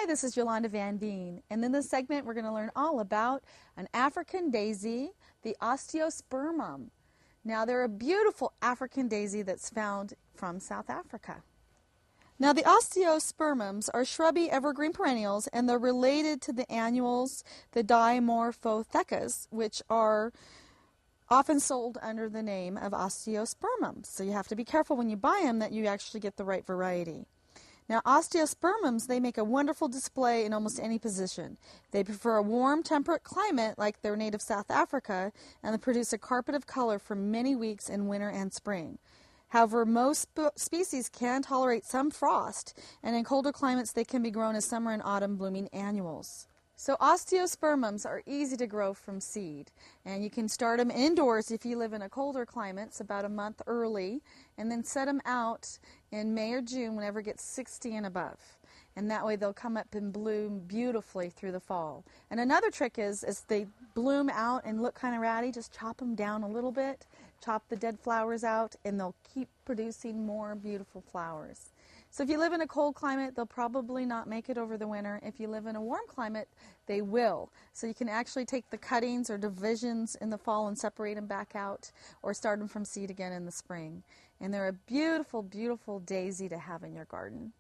this is Yolanda Van Veen, and in this segment we're going to learn all about an African daisy, the Osteospermum. Now they're a beautiful African daisy that's found from South Africa. Now the Osteospermums are shrubby evergreen perennials, and they're related to the annuals, the Dimorphothecas, which are often sold under the name of Osteospermum. So you have to be careful when you buy them that you actually get the right variety. Now, Osteospermums, they make a wonderful display in almost any position. They prefer a warm, temperate climate like their native South Africa, and they produce a carpet of color for many weeks in winter and spring. However, most species can tolerate some frost, and in colder climates they can be grown as summer and autumn blooming annuals. So Osteospermums are easy to grow from seed, and you can start them indoors if you live in a colder climate, it's about a month early, and then set them out in May or June whenever it gets 60 and above. And that way they'll come up and bloom beautifully through the fall. And another trick is, as they bloom out and look kind of ratty, just chop them down a little bit, chop the dead flowers out, and they'll keep producing more beautiful flowers. So if you live in a cold climate, they'll probably not make it over the winter. If you live in a warm climate, they will. So you can actually take the cuttings or divisions in the fall and separate them back out, or start them from seed again in the spring. And they're a beautiful, beautiful daisy to have in your garden.